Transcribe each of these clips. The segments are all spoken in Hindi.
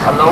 Hello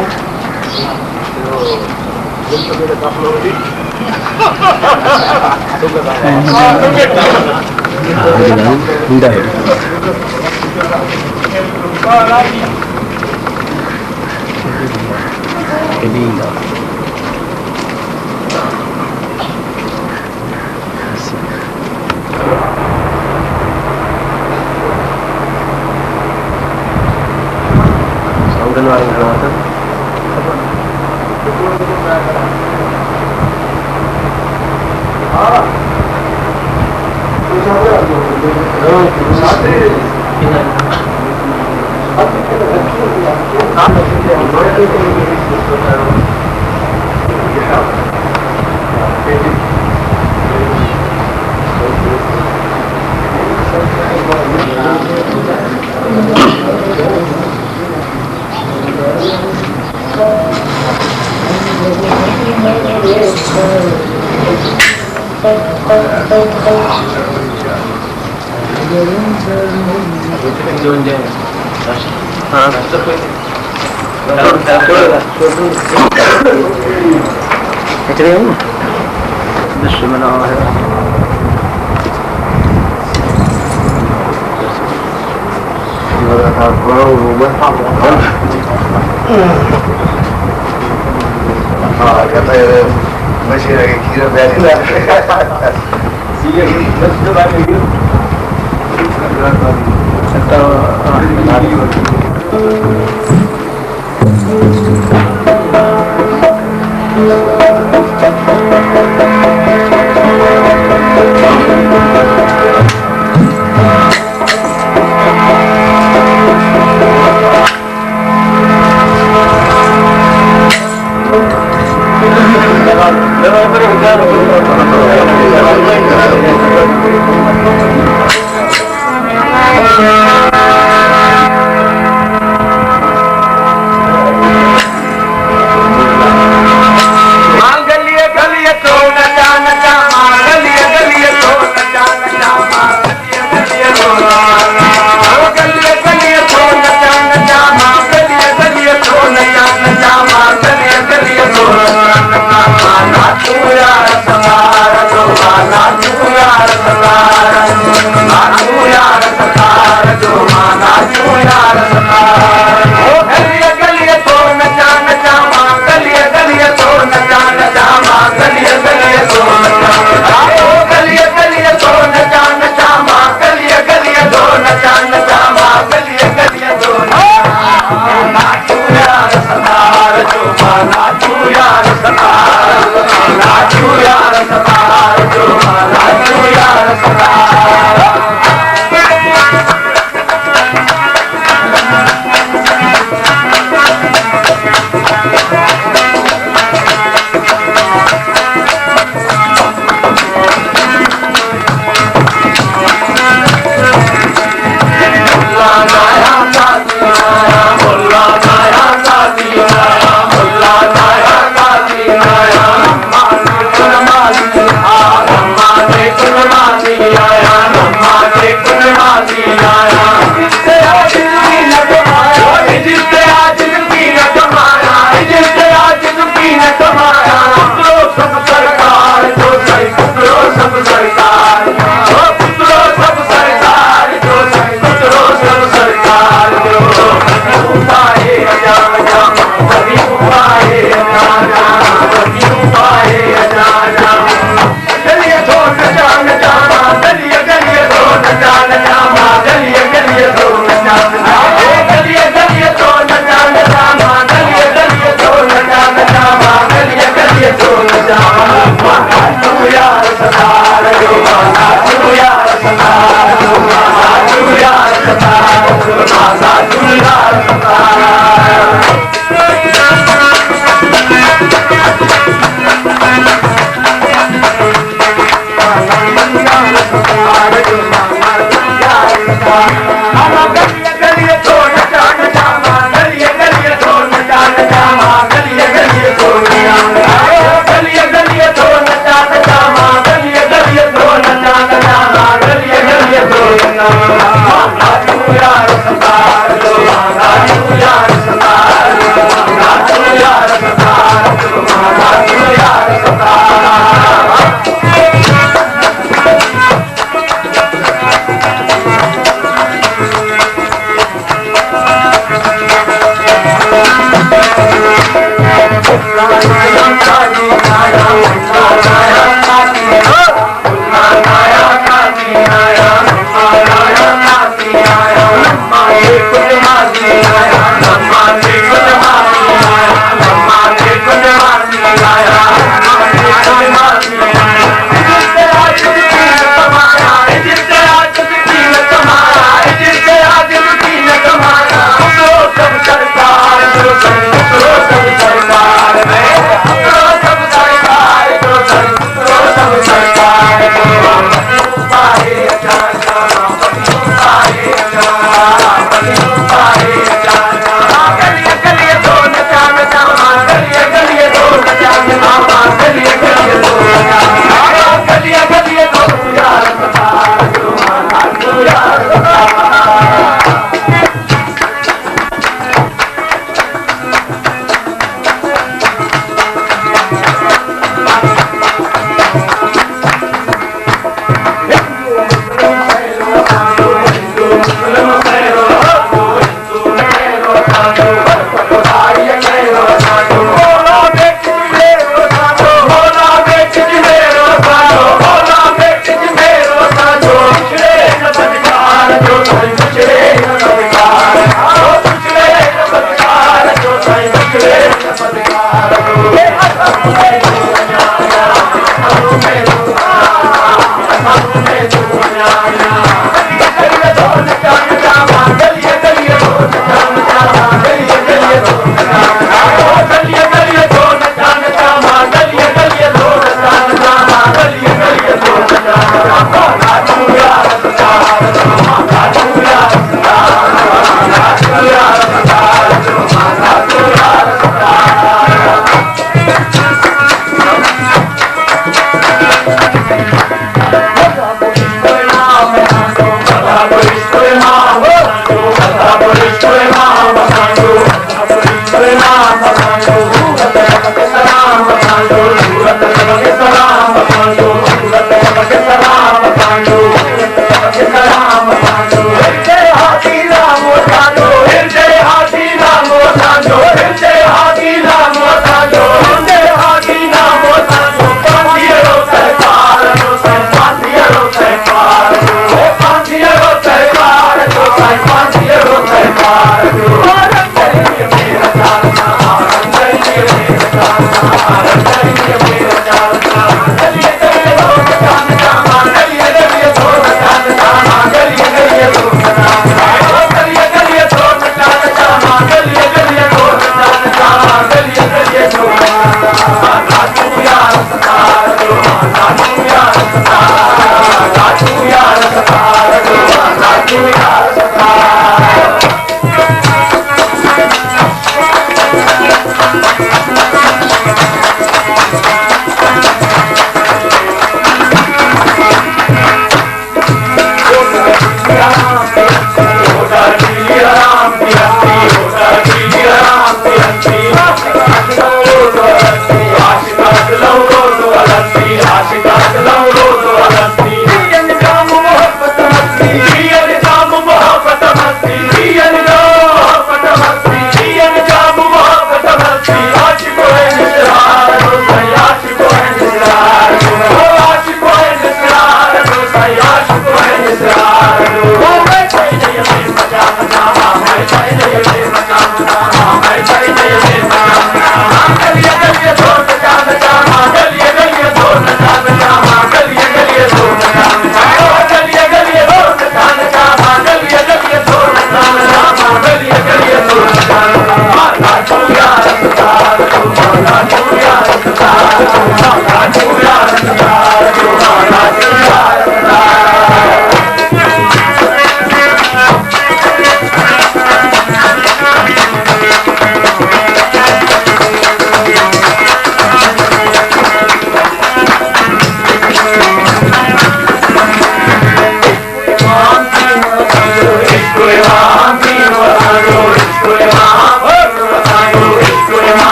Hallelujah.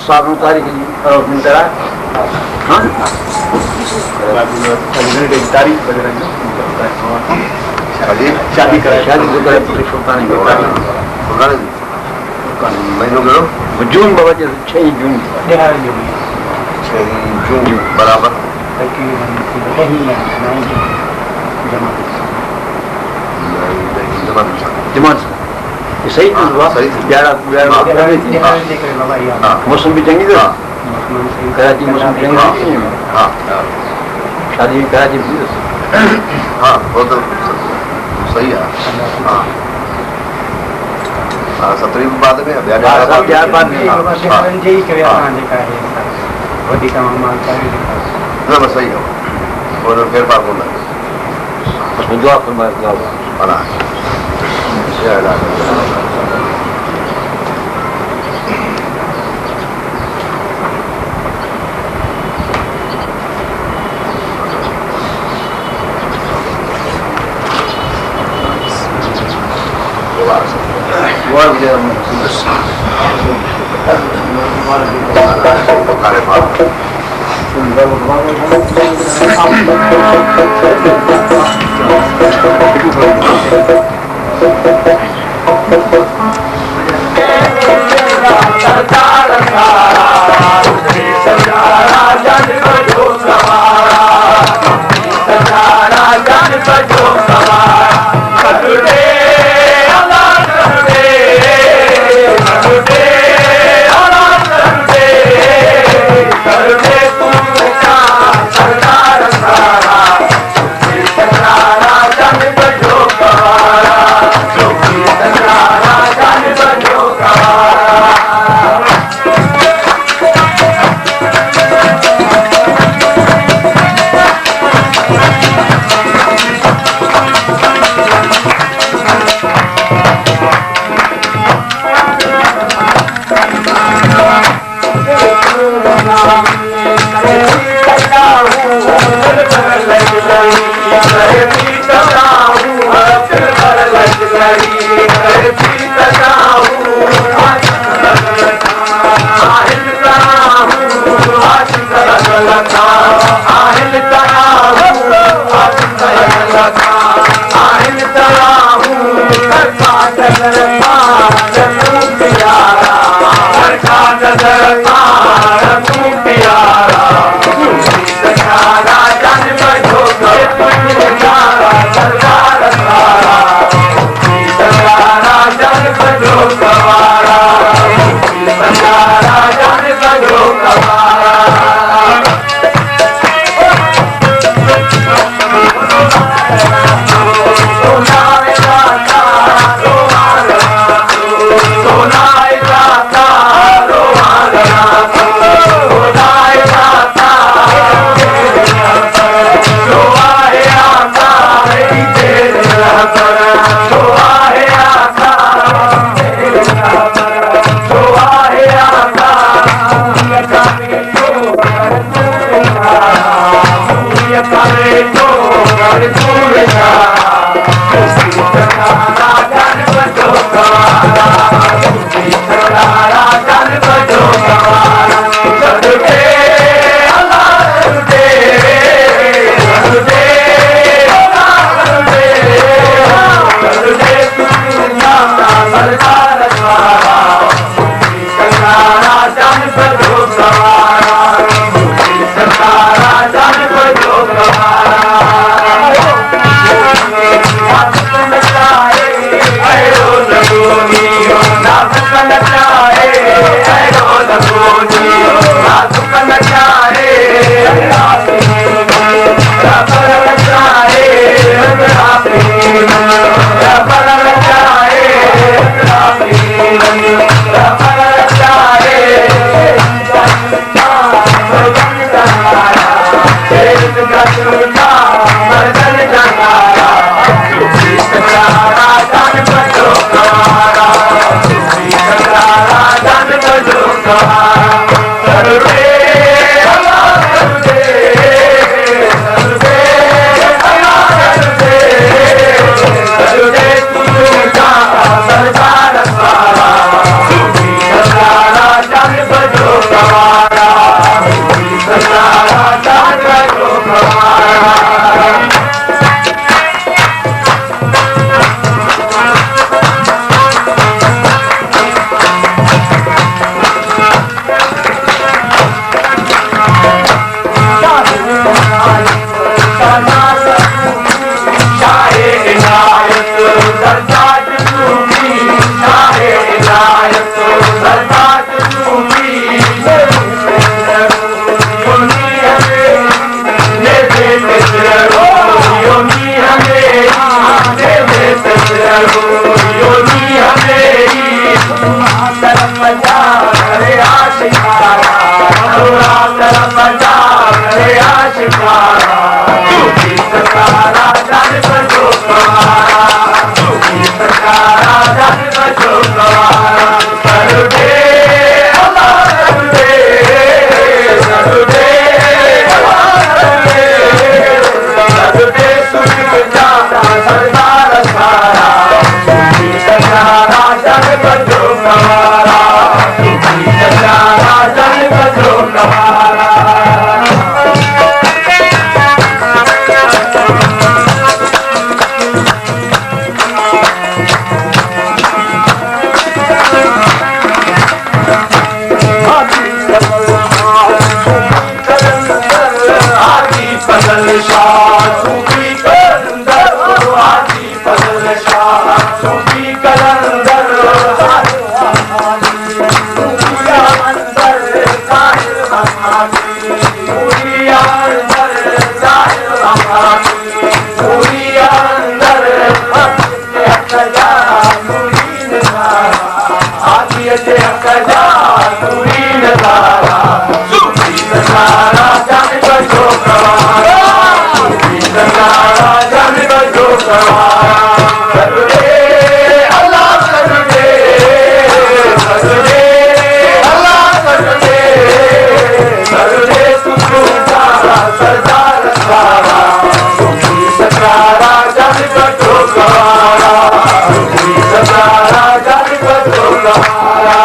साधन तारीख मिलता तारीख शादी करे शादी तो करे महीनों करो जून बाबा जी 6 जून बराबर जमात सही हुआ मौसम भी चंगी था कराची मौसम चंगी शादी में कराची हाँ वो तो सही है हाँ 17 बाद में बिहार बाद में ना बस सही है और फिर बात बोलना उसमें दुआ फरमाए बना आशिकारा फजल शाह सूफी कलंदर हाजी फजल शाह सूफी कलंदर सूफिया अंदर जाहिर बहानी सूफिया अंदर जाहिर बहानी सूफिया अंदर हकजा नूरीन तारा हाजी अजे हकजा नूरीन तारा सूफी सहारा जान बजो कवारा सूफी सहारा जान बजो कवारा करुणे अल्लाह करुणे करुणे अल्लाह करुणे करुणे सुखू तारा सरदार तारा सूफी सहारा जान बजो कवारा सूफी सहारा जान बजो कवारा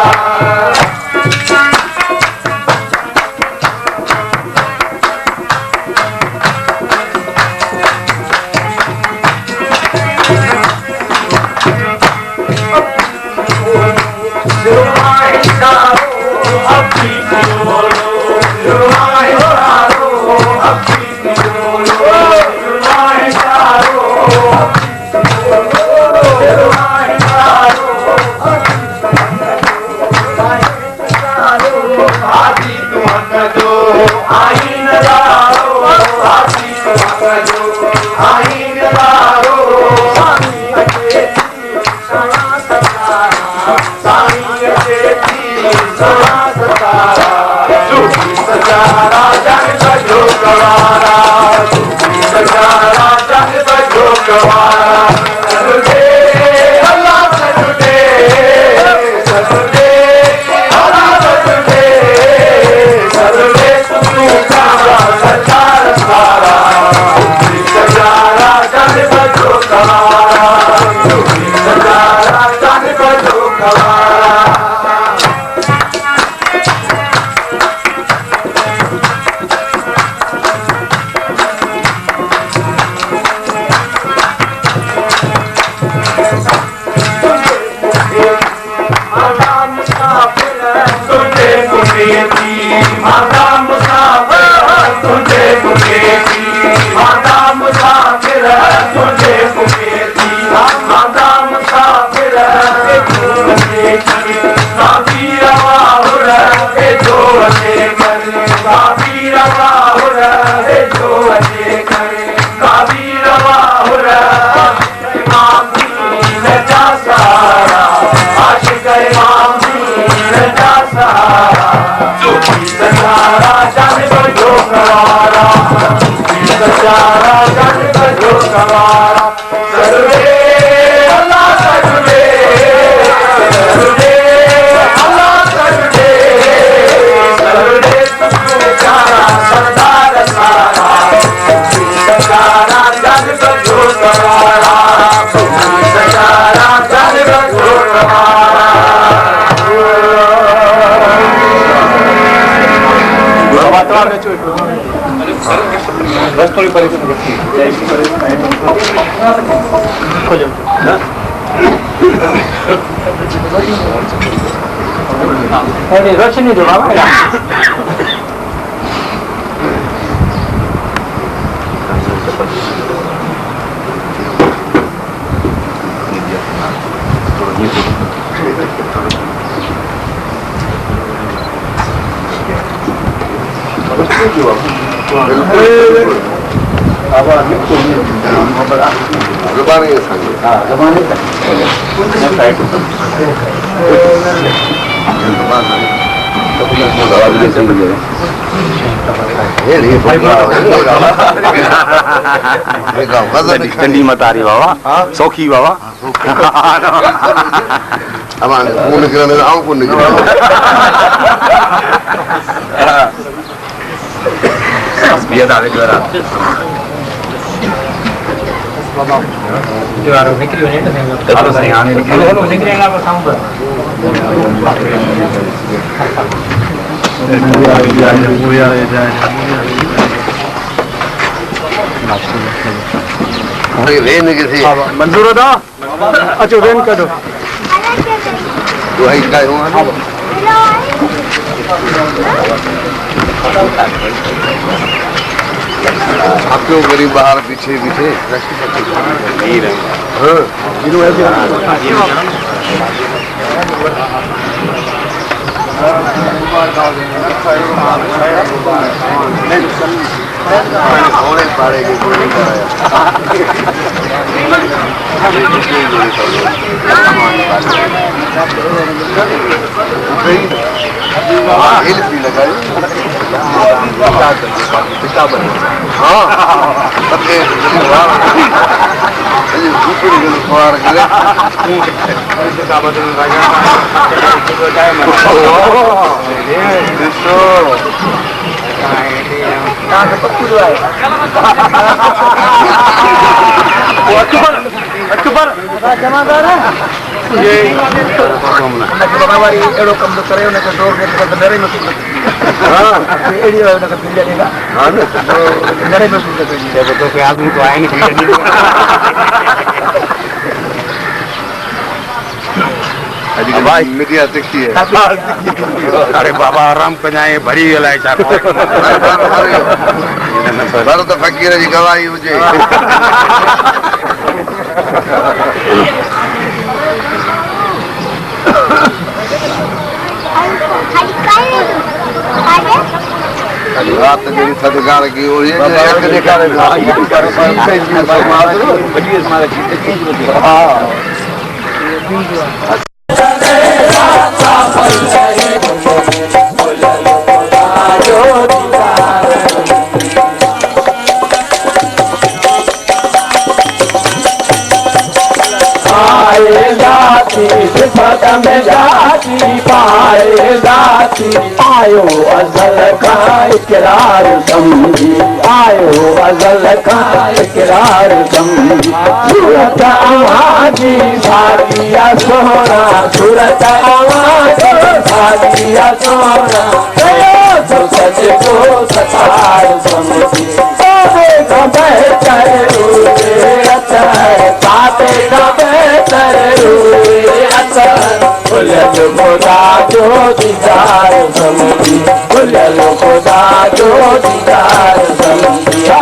रोशनी दो बाबा ठंडी मत आ रही बाबा सौखी बाबा मंजूर था अच्छा वेन करो आप क्यों गरीब बाहर पीछे पीछे पाड़े की गोली कराया हिल भी लगाई हाँ जमादार है हमारी एड़ो कम तो करे उन्हें डोर में नरे में सुन एड़ी है उन्हें पीड़ देगा हाँ नरे में सुन सकते तो क्या आदमी तो आए नहीं भाई मीडिया दिखती है अरे बाबा आराम कजाए भरी गलाए भर तो फकीर जी गवाही हुजे रात मेरी थदगार की हो रही है जाती पाए जाती आयो अजल का इकरार समझी आयो अजल का इकरार समझी सूरत आवाजी भागिया सोना सूरत आवाजी भागिया सोना तो सच को सतार समझी बेहतर पाते का बेहतर खुदा जो दीदार समझी खुदा जो दीदार समझिया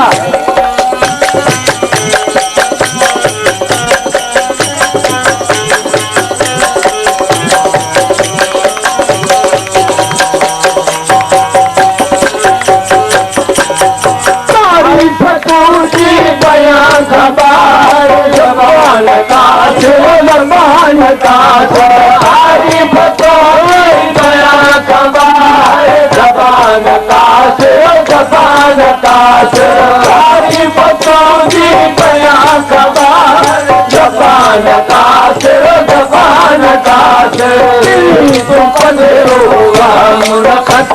बयान खबर जबान का जबान का सारी बतौर बयान खबर जबान का जबान का सारी बतौर बयान खबर जबान का जबान का तो पदेरोगा मुरखत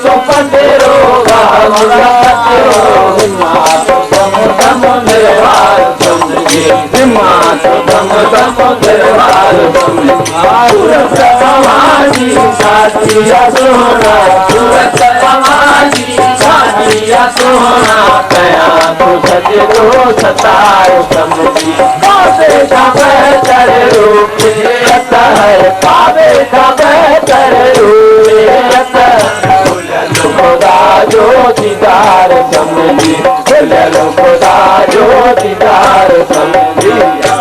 तो पदेरोगा मुरखत साथिया सोना सूरत समाजी साथिया सोना कया तो सज दो सतार समझी पावे का बेहतर रूप है पावे का बेहतर रूप खुदा जो दीदार समझी खुदा जो दीदार समझी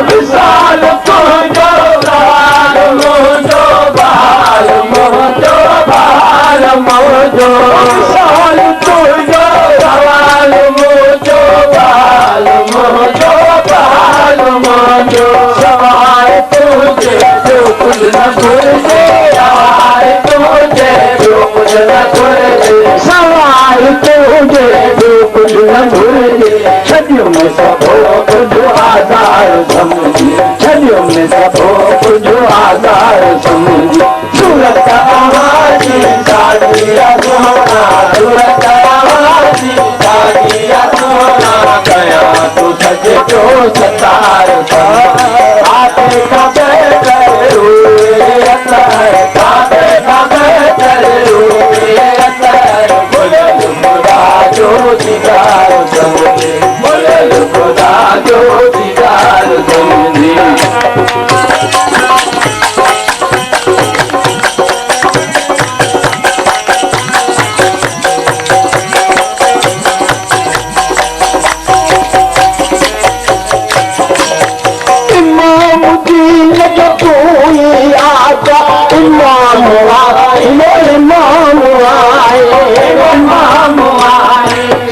विशाल तो जो बाल मोजो बाल मोजो बाल मोजो विशाल तो जो बाल मोजो बाल मोजो बाल मोजो सवार तुझे जो कुछ न भूले सवार तुझे जो कुछ न भूले सवार तुझे जो कुछ न भूले छदियों में सब कुछ आधार समझी छदियों में सब कुछ आधार समझी सूरत आवाजी साथिया सोना सूरत आवाजी साथिया सोना गया तो सज जो सतार आते का बेहतर काबे का बेहतर खुदा जो दीदार समझी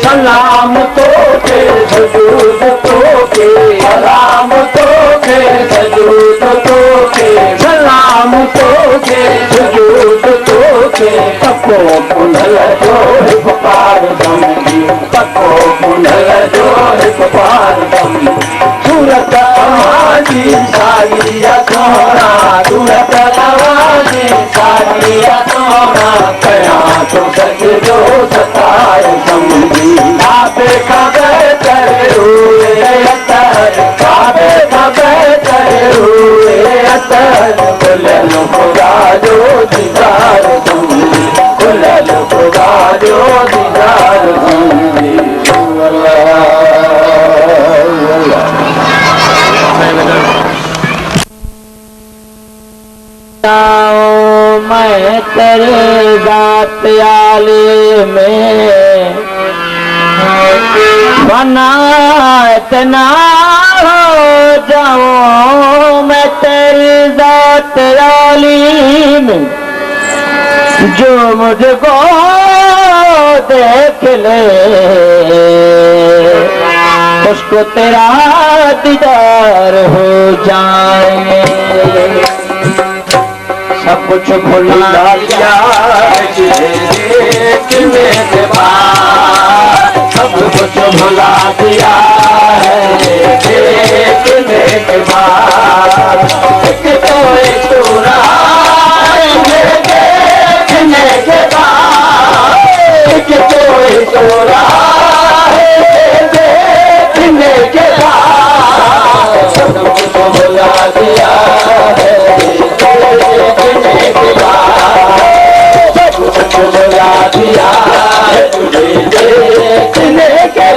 सलाम तो के सजूद तो के सलाम तो के सजूद तो के सलाम तो के सजूद तो के तको पुनल जो पार दम तको पुनल जो पार दम सूरत आवाजी सारिया तोरा सूरत आवाजी सारिया तोरा कया तो सच जो सतार समझी काबे काबे करे हुए अतर काबे काबे करे हुए अतर कुलल खुदा जो दीदार समझी कुलल खुदा जो दीदार समझी मैं तेरे जात आले में बना इतना हो जाऊं मैं तेरी जात आली में जो मुझको देख ले उसको तेरा दीदार हो जाए सब कुछ भुला दिया देखने के बाद सब कुछ भुला दिया है देखने के बाद एक तो एक देखने के बाद एक तो एक देखने के बाद सब कुछ भुला दिया है बुला दिया है तुझे देखने के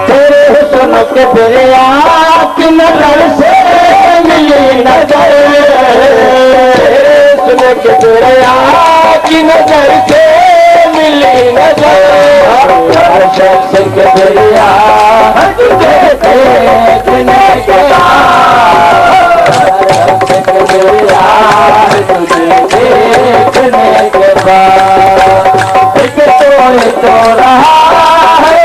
तेरे हुस्न के दरिया की नजर से मिली नजर सुन के दरिया की नजर से मिली नजर शख्स के दरिया तुझे देखने के बाद दरिया तुझे देखने के बाद एक तो रहा है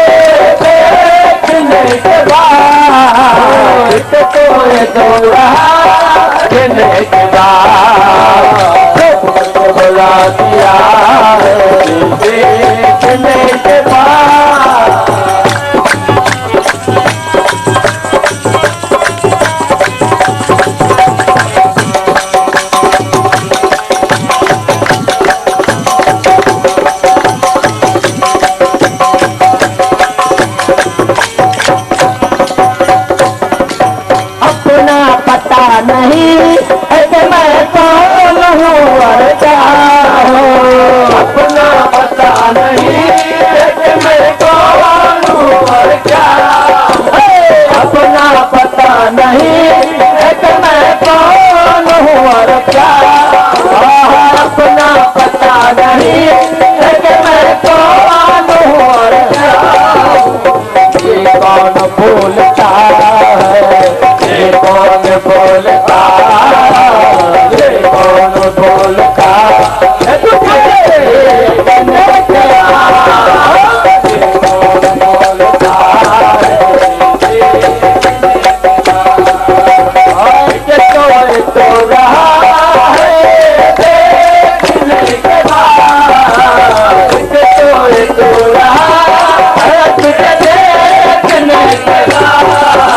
देखने के बाद एक तो रहा देखने के बाद बुला दिया है देखने के बाद अपना पता नहीं है कि मैं कौन हूँ और क्या हूँ अपना पता नहीं है कि मैं कौन हूँ और क्या अपना पता नहीं है कि मैं कौन हूँ और क्या अपना पता नहीं है कि मैं कौन हूँ और क्या ये कौन बोलता है ये कौन बोलता ये कौन बोलता है तुझे देखने के बाद ये कौन बोलता है तो रहा है देखने के बाद तो रहा है तुझे देखने के बाद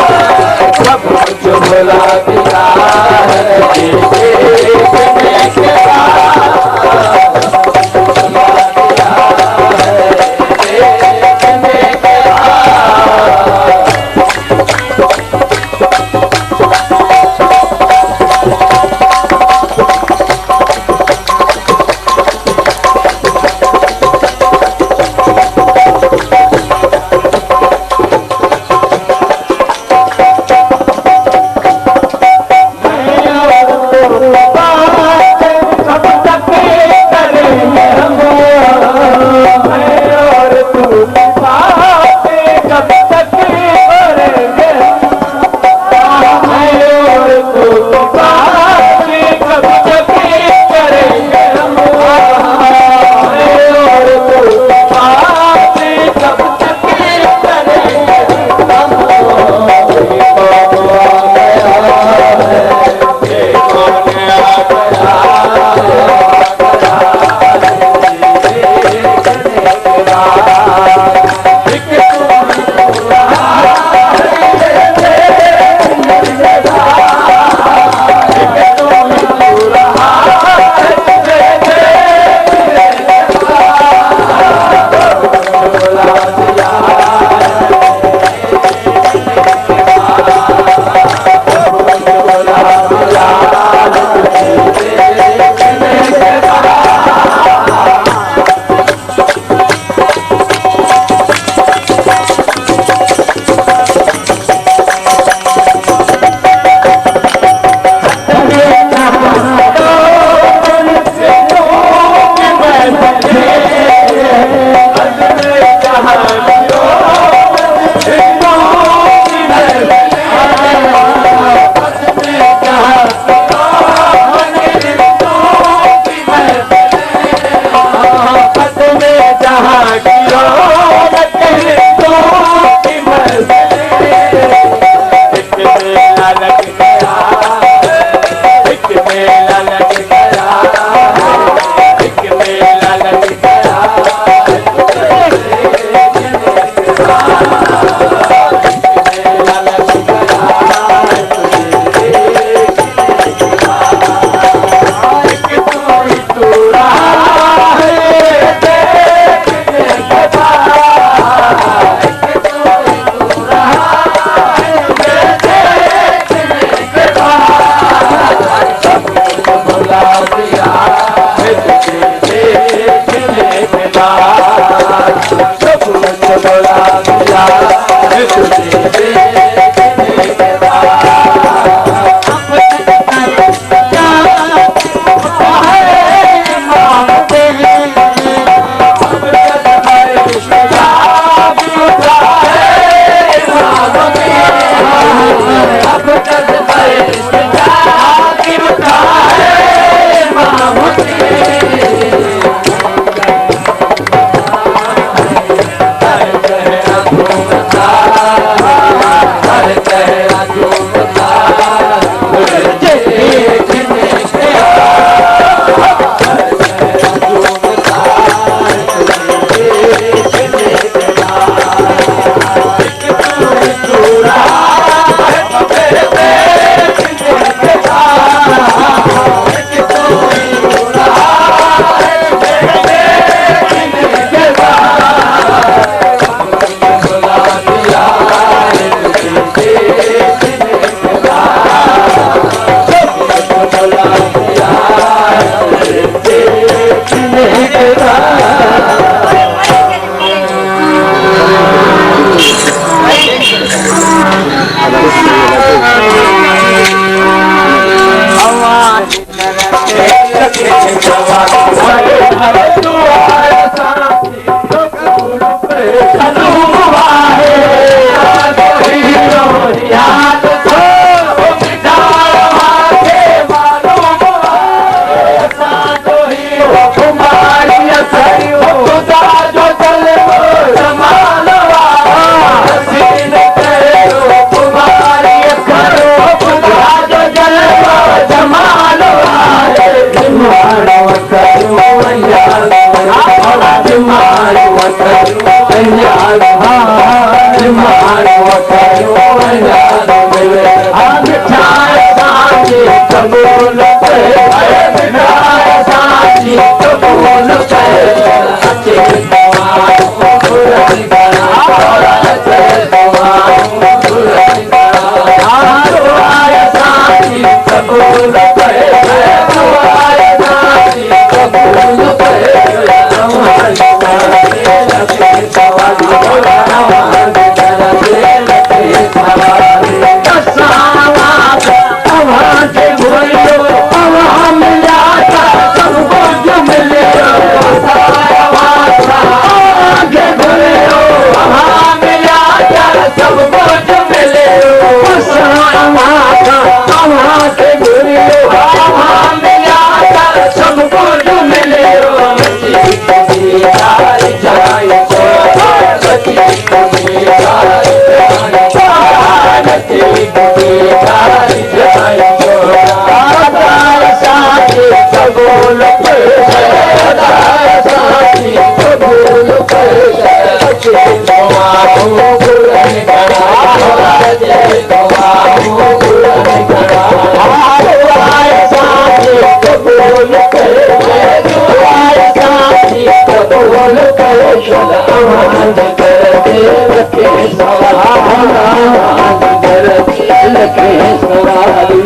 Sawal